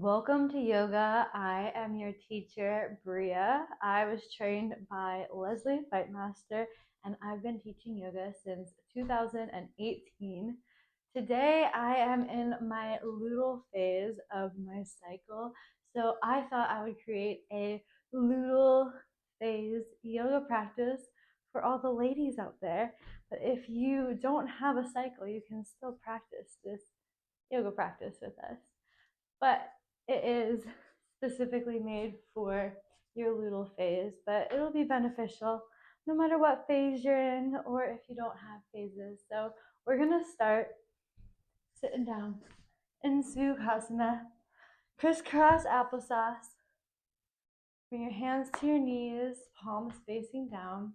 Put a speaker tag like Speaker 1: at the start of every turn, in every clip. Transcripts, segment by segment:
Speaker 1: Welcome to yoga. I am your teacher, Bria. I was trained by Leslie Fightmaster, and I've been teaching yoga since 2018. Today, I am in my luteal phase of my cycle, so I thought I would create a luteal phase yoga practice for all the ladies out there. But if you don't have a cycle, you can still practice this yoga practice with us, but it is specifically made for your luteal phase, but it'll be beneficial no matter what phase you're in or if you don't have phases. So we're gonna start sitting down in Sukhasana, crisscross applesauce. Bring your hands to your knees, palms facing down.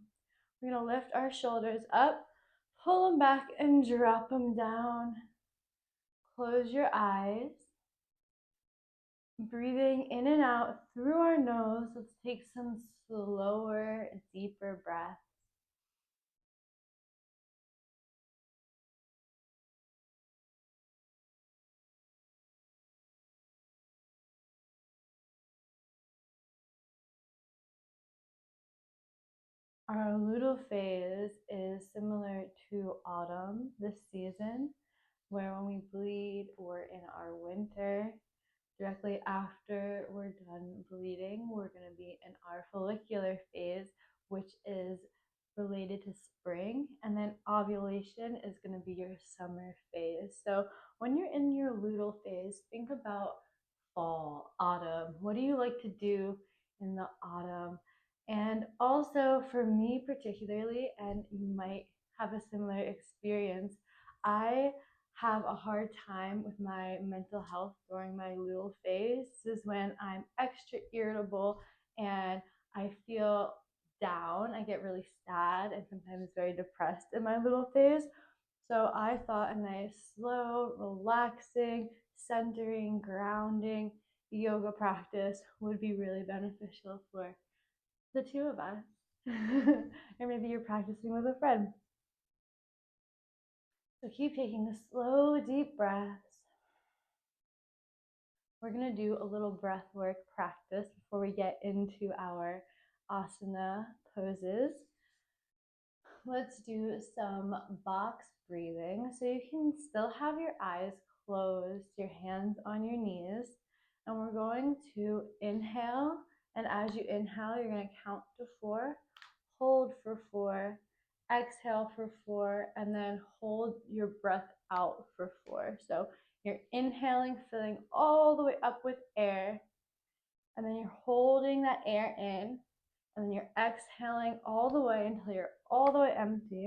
Speaker 1: We're gonna lift our shoulders up, pull them back and drop them down. Close your eyes. Breathing in and out through our nose. Let's take some slower, deeper breaths. Our luteal phase is similar to autumn, this season, where when we bleed, we're in our winter. Directly after we're done bleeding, we're going to be in our follicular phase, which is related to spring. And then ovulation is going to be your summer phase. So when you're in your luteal phase, think about fall, autumn. What do you like to do in the autumn? And also for me particularly, and you might have a similar experience, I have a hard time with my mental health during my luteal phase. This is when I'm extra irritable and I feel down. I get really sad and sometimes very depressed in my luteal phase. So I thought a nice, slow, relaxing, centering, grounding yoga practice would be really beneficial for the two of us. Or maybe you're practicing with a friend. So keep taking a slow, deep breaths. We're going to do a little breath work practice before we get into our asana poses. Let's do some box breathing. So you can still have your eyes closed, your hands on your knees, and we're going to inhale. And as you inhale, you're going to count to 4, hold for 4, exhale for 4, and then hold your breath out for 4. So you're inhaling, filling all the way up with air, and then you're holding that air in, and then you're exhaling all the way until you're all the way empty.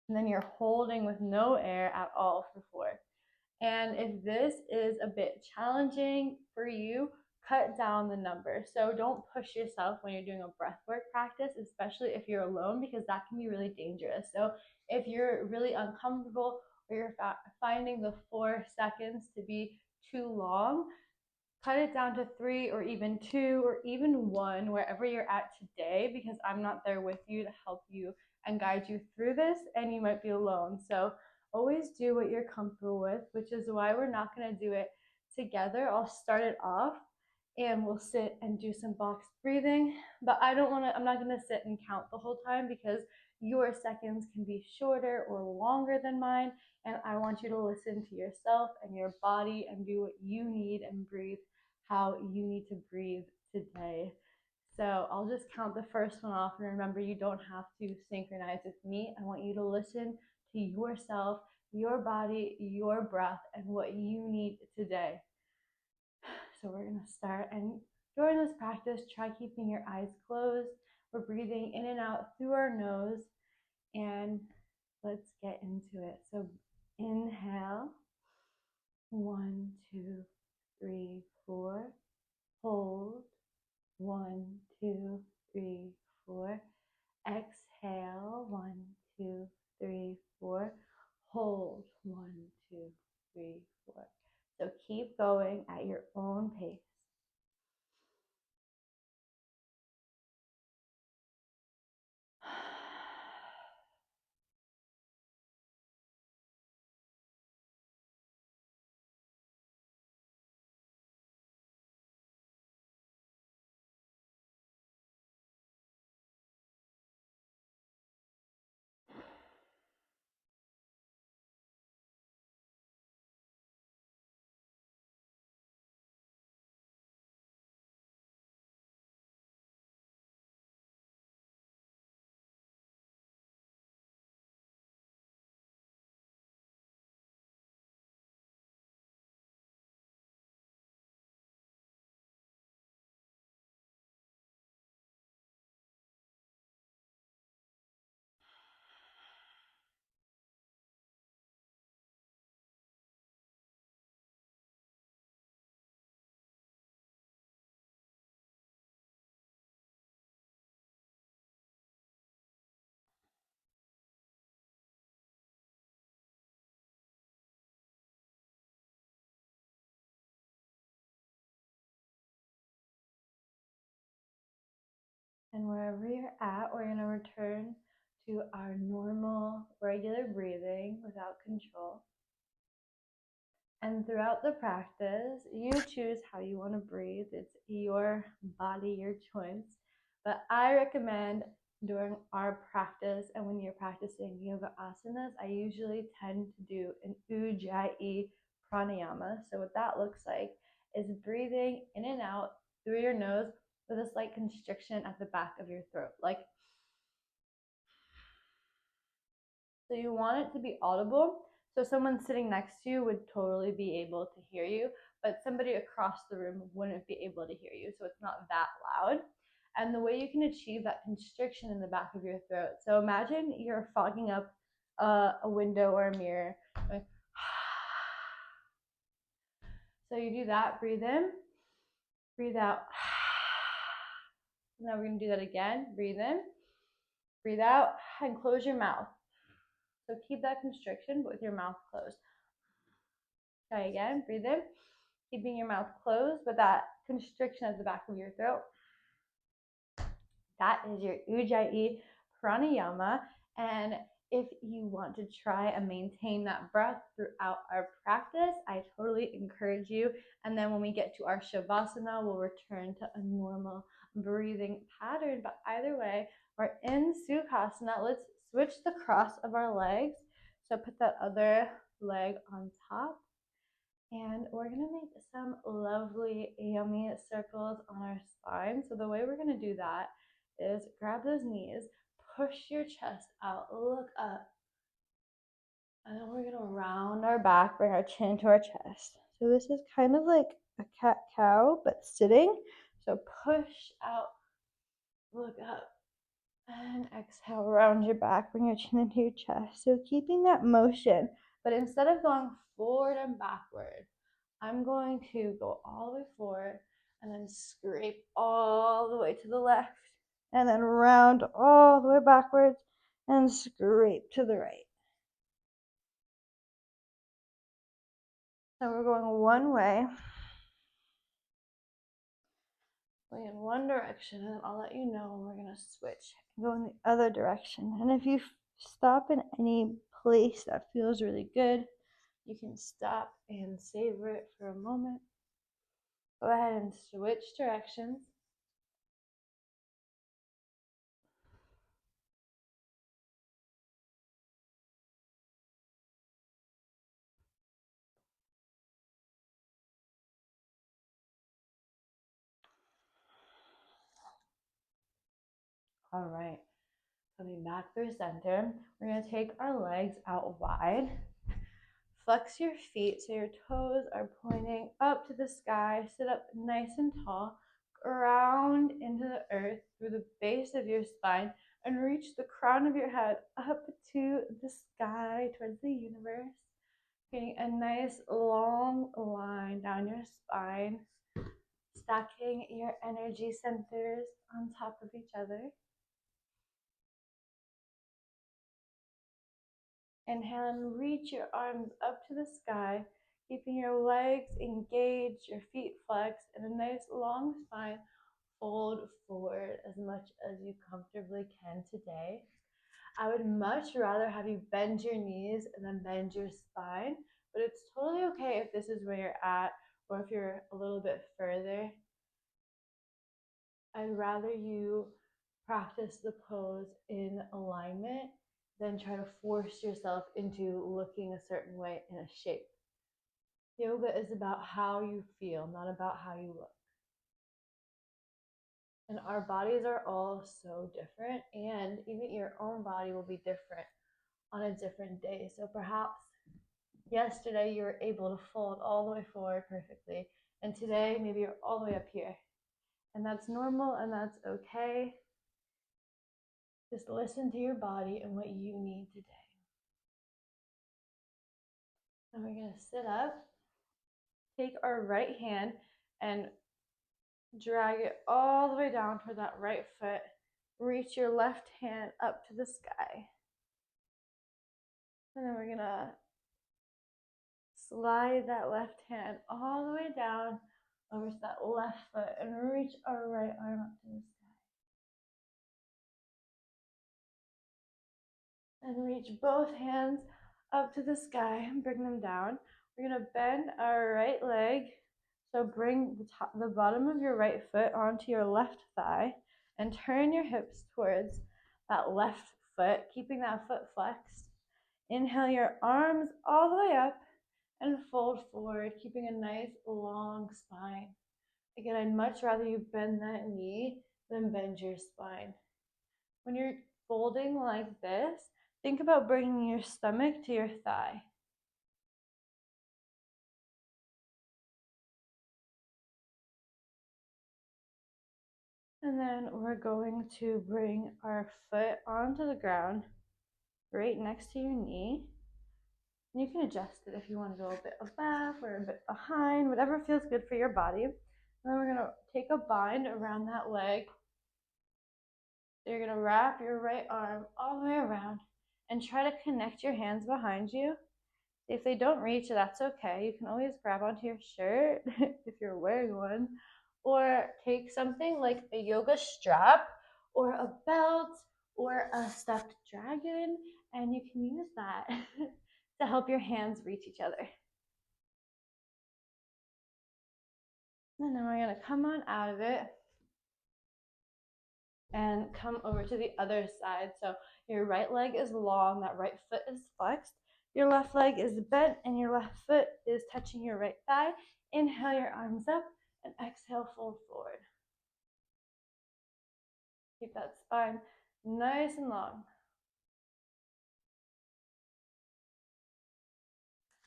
Speaker 1: And then you're holding with no air at all for 4. And if this is a bit challenging for you, cut down the number. So don't push yourself when you're doing a breathwork practice, especially if you're alone, because that can be really dangerous. So if you're really uncomfortable or you're finding the 4 seconds to be too long, cut it down to 3 or even 2 or even 1, wherever you're at today, because I'm not there with you to help you and guide you through this, and you might be alone. So always do what you're comfortable with, which is why we're not going to do it together. I'll start it off and we'll sit and do some box breathing, but I'm not going to sit and count the whole time because your seconds can be shorter or longer than mine, and I want you to listen to yourself and your body and do what you need and breathe how you need to breathe today. So I'll just count the first one off, and remember, you don't have to synchronize with me. I want you to listen to yourself, your body, your breath, and what you need today. So we're going to start, and during this practice, try keeping your eyes closed. We're breathing in and out through our nose, and let's get into it. So inhale, 1, 2, 3, 4. Hold, 1, 2, 3, 4. Exhale, 1, 2, 3, 4. Hold, 1, 2, 3, 4. So keep going at your own pace. And wherever you're at, we're going to return to our normal, regular breathing without control. And throughout the practice, you choose how you want to breathe. It's your body, your choice. But I recommend during our practice and when you're practicing yoga asanas, I usually tend to do an ujjayi pranayama. So what that looks like is breathing in and out through your nose with a slight constriction at the back of your throat. Like, so you want it to be audible. So someone sitting next to you would totally be able to hear you, but somebody across the room wouldn't be able to hear you. So it's not that loud. And the way you can achieve that constriction in the back of your throat. So imagine you're fogging up a window or a mirror. So you do that, breathe in, breathe out. Now we're going to do that again. Breathe in, breathe out, and close your mouth. So keep that constriction, but with your mouth closed. Try again. Breathe in, keeping your mouth closed, but that constriction at the back of your throat. That is your ujjayi pranayama. And if you want to try and maintain that breath throughout our practice, I totally encourage you. And then when we get to our shavasana, we'll return to a normal breathing pattern. But either way, we're in sukhasana. Let's switch the cross of our legs. So put that other leg on top. And we're going to make some lovely, yummy circles on our spine. So the way we're going to do that is grab those knees, push your chest out, look up, and then we're going to round our back, bring our chin to our chest. So this is kind of like a cat-cow, but sitting. So push out, look up, and exhale, round your back, bring your chin into your chest. So keeping that motion, but instead of going forward and backward, I'm going to go all the way forward and then scrape all the way to the left and then round all the way backwards and scrape to the right. So we're going one way, going in one direction, and then I'll let you know when we're going to switch and go in the other direction. And if you stop in any place that feels really good, you can stop and savor it for a moment. Go ahead and switch directions. All right, coming back through center, we're going to take our legs out wide. Flex your feet so your toes are pointing up to the sky. Sit up nice and tall. Ground into the earth through the base of your spine and reach the crown of your head up to the sky towards the universe. Getting a nice long line down your spine, stacking your energy centers on top of each other. Inhale and reach your arms up to the sky, keeping your legs engaged, your feet flexed, and a nice long spine. Fold forward as much as you comfortably can today. I would much rather have you bend your knees and then bend your spine, but it's totally okay if this is where you're at or if you're a little bit further. I'd rather you practice the pose in alignment than try to force yourself into looking a certain way in a shape. Yoga is about how you feel, not about how you look. And our bodies are all so different, and even your own body will be different on a different day. So perhaps yesterday you were able to fold all the way forward perfectly, and today maybe you're all the way up here. And that's normal and that's okay. Just listen to your body and what you need today. And we're going to sit up, take our right hand and drag it all the way down toward that right foot. Reach your left hand up to the sky. And then we're going to slide that left hand all the way down over to that left foot and reach our right arm up to the sky. And reach both hands up to the sky and bring them down. We're going to bend our right leg. So bring the bottom of your right foot onto your left thigh and turn your hips towards that left foot, keeping that foot flexed. Inhale your arms all the way up and fold forward, keeping a nice long spine. Again, I'd much rather you bend that knee than bend your spine. When you're folding like this, think about bringing your stomach to your thigh. And then we're going to bring our foot onto the ground right next to your knee. And you can adjust it if you want to go a bit above or a bit behind, whatever feels good for your body. And then we're going to take a bind around that leg. So you're going to wrap your right arm all the way around and try to connect your hands behind you. If they don't reach, that's okay. You can always grab onto your shirt if you're wearing one, or take something like a yoga strap or a belt or a stuffed dragon, and you can use that to help your hands reach each other. And then we're going to come on out of it and come over to the other side. So your right leg is long, that right foot is flexed. Your left leg is bent and your left foot is touching your right thigh. Inhale your arms up and exhale, fold forward. Keep that spine nice and long.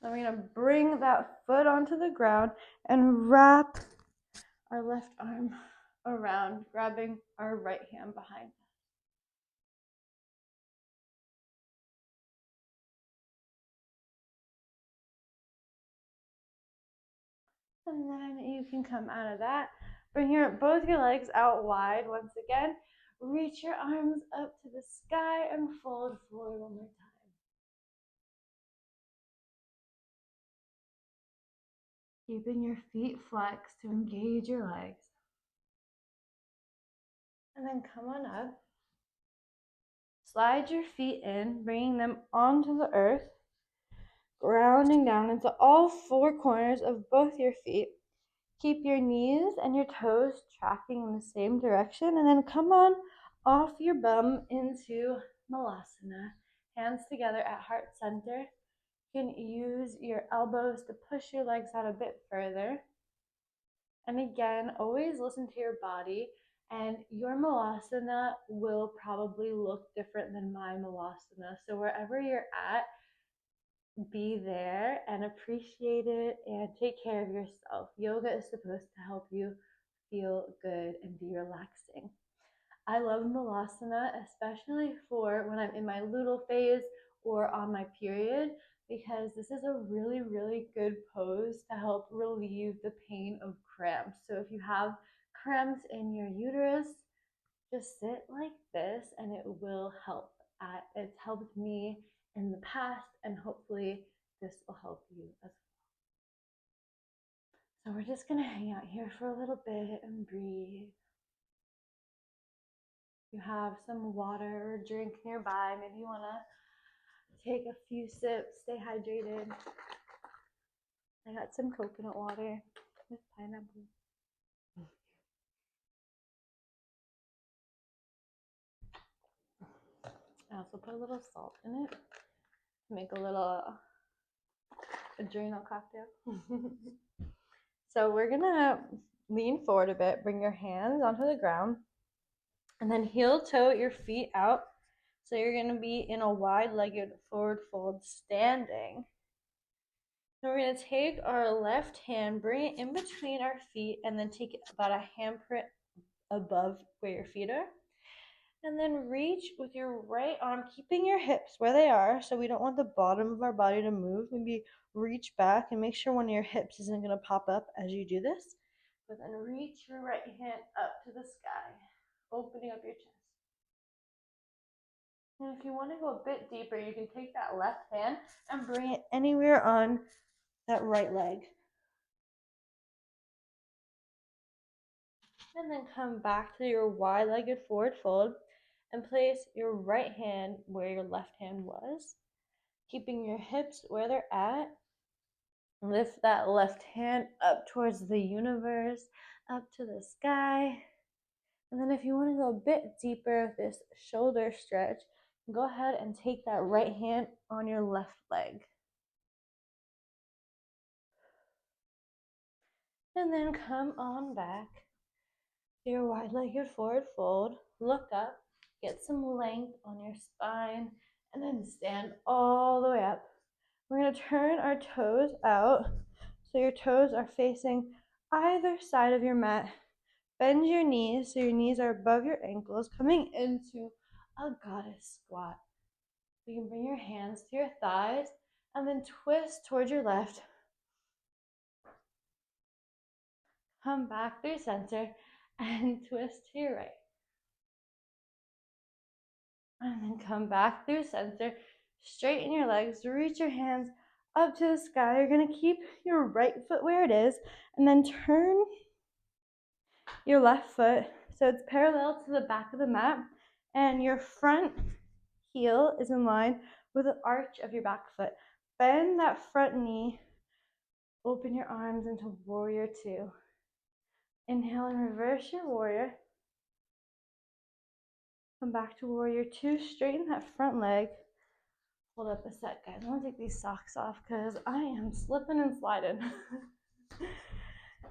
Speaker 1: Then we're going to bring that foot onto the ground and wrap our left arm around, grabbing our right hand behind us. And then you can come out of that. Bring both your legs out wide once again. Reach your arms up to the sky and fold forward one more time. Keeping your feet flexed to engage your legs. And then come on up. Slide your feet in, bringing them onto the earth, grounding down into all four corners of both your feet. Keep your knees and your toes tracking in the same direction, and then come on off your bum into Malasana. Hands together at heart center. You can use your elbows to push your legs out a bit further. And again, always listen to your body, and your Malasana will probably look different than my Malasana. So wherever you're at, be there and appreciate it and take care of yourself. Yoga is supposed to help you feel good and be relaxing. I love Malasana, especially for when I'm in my luteal phase or on my period, because this is a really, really good pose to help relieve the pain of cramps. So if you have cramps in your uterus, just sit like this and it will help. It's helped me in the past, and hopefully this will help you as well. So we're just gonna hang out here for a little bit and breathe. You have some water or drink nearby, maybe you want to take a few sips, stay hydrated. I got some coconut water with pineapple. I also put a little salt in it to make a little adrenal cocktail. So we're gonna lean forward a bit, bring your hands onto the ground, and then heel toe your feet out. So you're gonna be in a wide-legged forward fold standing. So we're gonna take our left hand, bring it in between our feet, and then take it about a handprint above where your feet are. And then reach with your right arm, keeping your hips where they are, so we don't want the bottom of our body to move. Maybe reach back and make sure one of your hips isn't going to pop up as you do this. But then reach your right hand up to the sky, opening up your chest. And if you want to go a bit deeper, you can take that left hand and bring it anywhere on that right leg. And then come back to your wide-legged forward fold. and place your right hand where your left hand was, keeping your hips where they're at. Lift that left hand up towards the universe, up to the sky. And then if you want to go a bit deeper with this shoulder stretch, go ahead and take that right hand on your left leg. And then come on back to your wide-legged forward fold. Look up, get some length on your spine, and then stand all the way up. We're going to turn our toes out so your toes are facing either side of your mat. Bend your knees so your knees are above your ankles, coming into a goddess squat. You can bring your hands to your thighs and then twist towards your left. Come back through center and twist to your right. And then come back through center. Straighten your legs, reach your hands up to the sky. You're going to keep your right foot where it is and then turn your left foot so it's parallel to the back of the mat and your front heel is in line with the arch of your back foot. Bend that front knee. Open your arms into warrior two. Inhale and reverse your warrior. Come back to warrior two. Straighten that front leg. Hold up a sec, guys. I'm gonna take these socks off because I am slipping and sliding.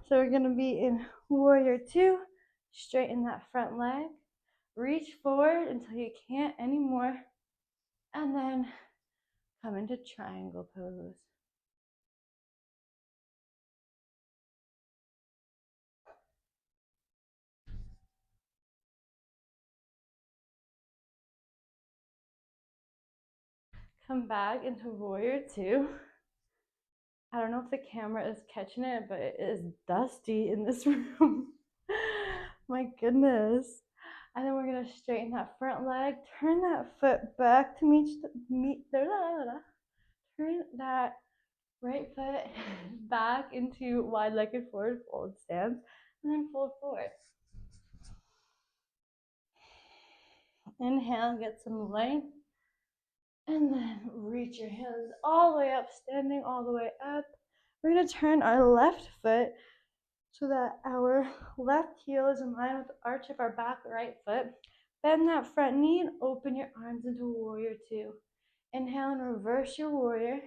Speaker 1: So we're gonna be in warrior two. Straighten that front leg. Reach forward until you can't anymore. And then come into triangle pose. Come back into warrior two. I don't know if the camera is catching it, but it is dusty in this room. My goodness. And then we're going to straighten that front leg, turn that foot back to turn that right foot back into wide-legged forward fold stance, and then fold forward. Inhale, get some length, and then reach your hands all the way up, standing all the way up. We're going to turn our left foot so that our left heel is in line with the arch of our back right foot. Bend that front knee and open your arms into warrior two. Inhale and reverse your warrior.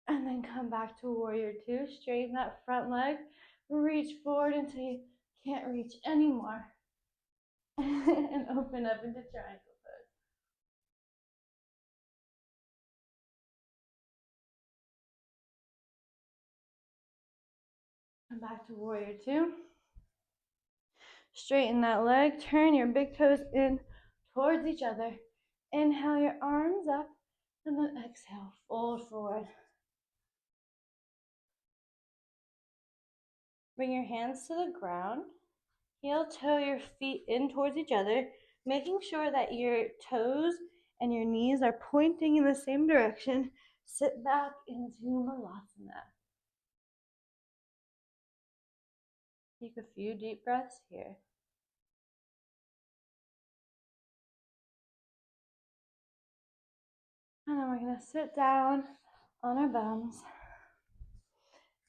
Speaker 1: And then come back to warrior two. Straighten that front leg. Reach forward until you can't reach anymore. And open up into triangle pose. Come back to warrior two. Straighten that leg. Turn your big toes in towards each other. Inhale your arms up. And then exhale, fold forward. Bring your hands to the ground. Heel toe your feet in towards each other, making sure that your toes and your knees are pointing in the same direction. Sit back into Malasana. Take a few deep breaths here. And then we're going to sit down on our bums,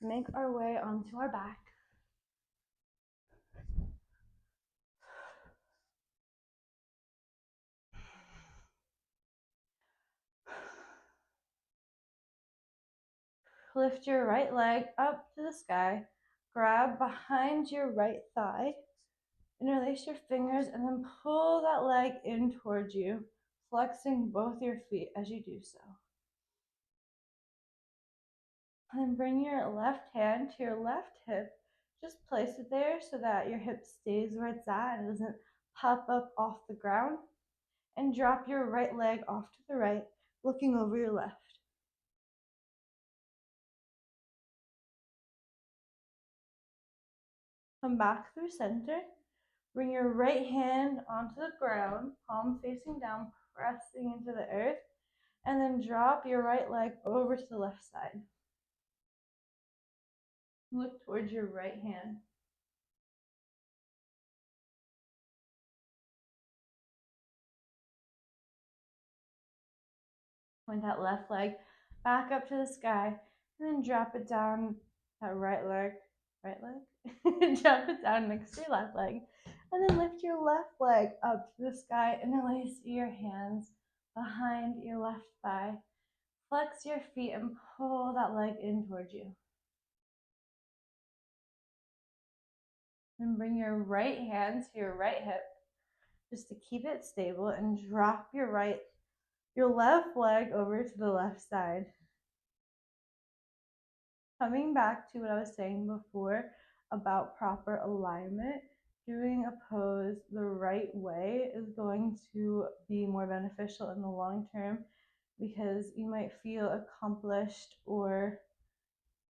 Speaker 1: make our way onto our back. Lift your right leg up to the sky. Grab behind your right thigh. Interlace your fingers and then pull that leg in towards you, flexing both your feet as you do so. And then bring your left hand to your left hip. Just place it there so that your hip stays where it's at and doesn't pop up off the ground. And drop your right leg off to the right, looking over your left. Come back through center. Bring your right hand onto the ground, palm facing down, pressing into the earth. And then drop your right leg over to the left side. Look towards your right hand. Point that left leg back up to the sky, and then drop it down that right leg, drop it down next to your left leg, and then lift your left leg up to the sky, interlace your hands behind your left thigh, flex your feet and pull that leg in towards you. And bring your right hand to your right hip just to keep it stable, and drop your left leg over to the left side. Coming back to what I was saying before about proper alignment, doing a pose the right way is going to be more beneficial in the long term, because you might feel accomplished or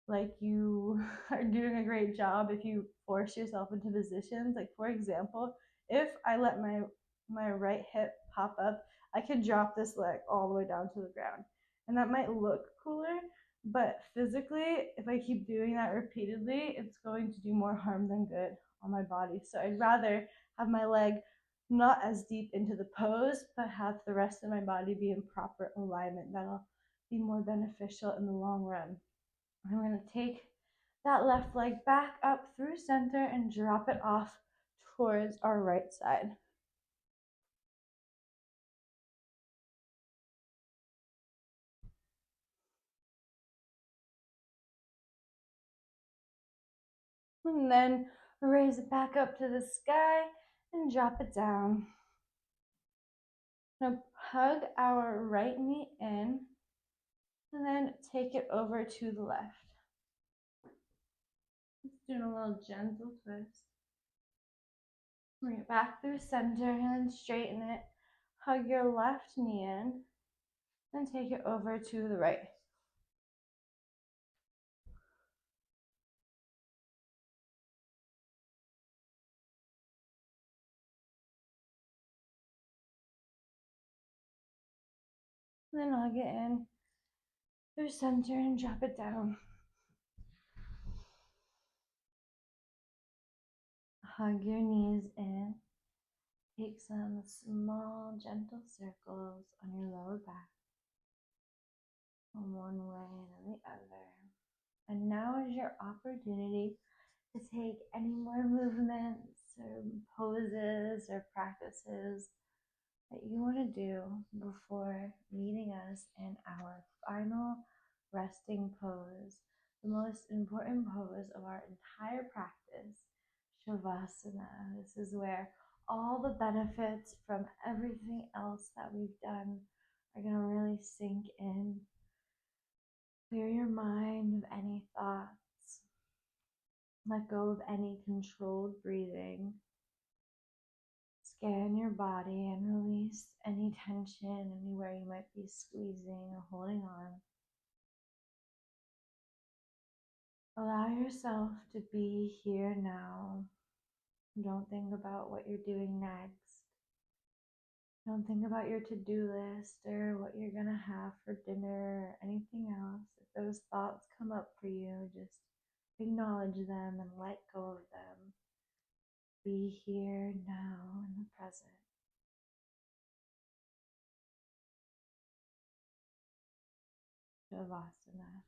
Speaker 1: like you are doing a great job if you force yourself into positions. Like, for example, if I let my right hip pop up, I could drop this leg all the way down to the ground, and that might look cooler, but physically, if I keep doing that repeatedly, it's going to do more harm than good on my body. So I'd rather have my leg not as deep into the pose, but have the rest of my body be in proper alignment. That'll be more beneficial in the long run. I'm going to take that left leg back up through center and drop it off towards our right side. And then raise it back up to the sky and drop it down. Now hug our right knee in and then take it over to the left. Just doing a little gentle twist. Bring it back through center and then straighten it. Hug your left knee in and take it over to the right. And then hug it in through center and drop it down. Hug your knees in. Take some small, gentle circles on your lower back, from one way and the other. And now is your opportunity to take any more movements or poses or practices that you want to do before meeting us in our final resting pose, the most important pose of our entire practice, Shavasana. This is where all the benefits from everything else that we've done are going to really sink in. Clear your mind of any thoughts. Let go of any controlled breathing. Scan your body and release any tension anywhere you might be squeezing or holding on. Allow yourself to be here now. Don't think about what you're doing next. Don't think about your to-do list or what you're going to have for dinner or anything else. If those thoughts come up for you, just acknowledge them and let go of them. Be here now in the present. Shavasana.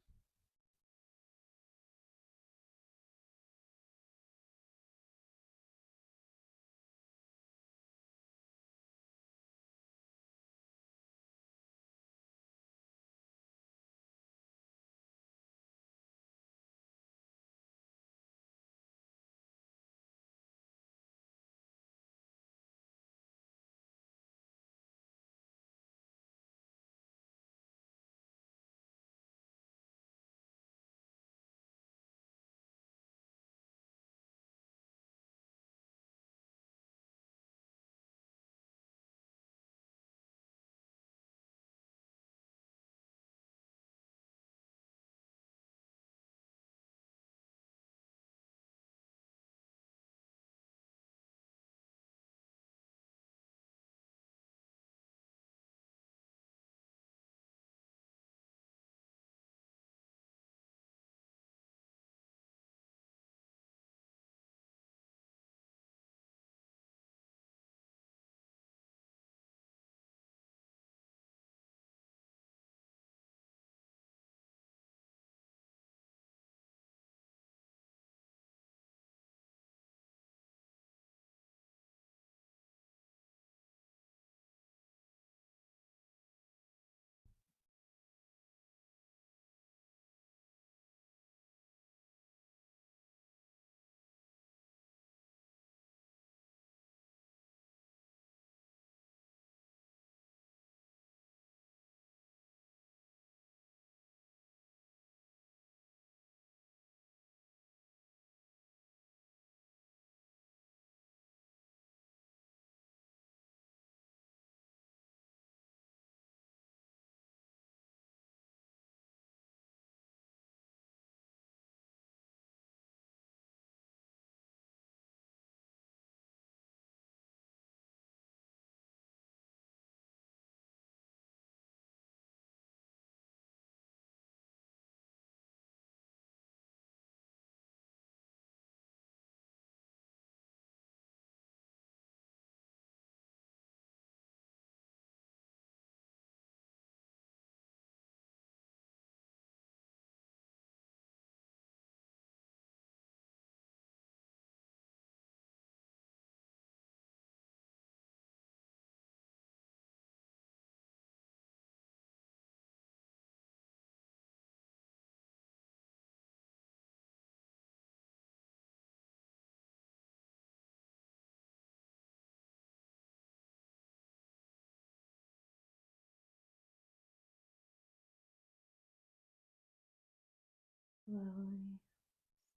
Speaker 1: slowly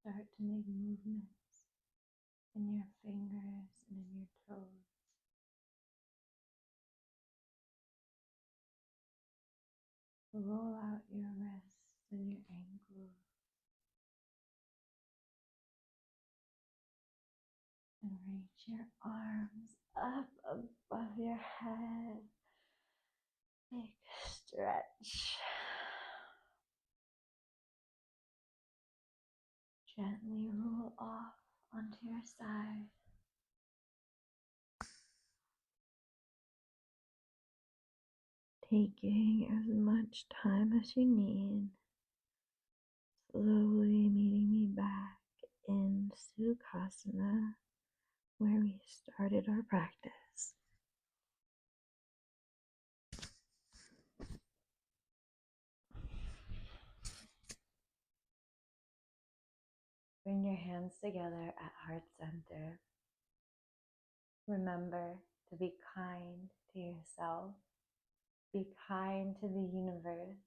Speaker 1: start to make movements in your fingers and in your toes. Roll out your wrists and your ankles and reach your arms up above your head. Big stretch. Gently roll off onto your side. Taking as much time as you need. Slowly meeting me back in Sukhasana, where we started our practice. Bring your hands together at heart center. Remember to be kind to yourself, be kind to the universe,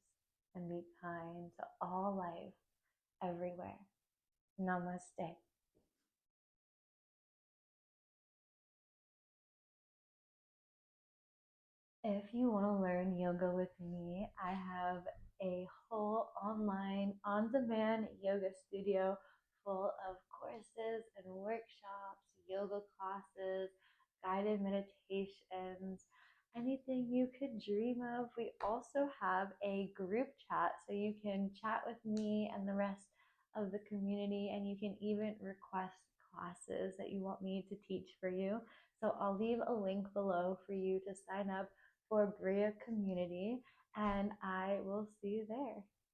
Speaker 1: and be kind to all life everywhere. Namaste. If you want to learn yoga with me, I have a whole online, on-demand yoga studio full of courses and workshops, yoga classes, guided meditations, anything you could dream of. We also have a group chat so you can chat with me and the rest of the community, and you can even request classes that you want me to teach for you. So I'll leave a link below for you to sign up for Bria Community, and I will see you there.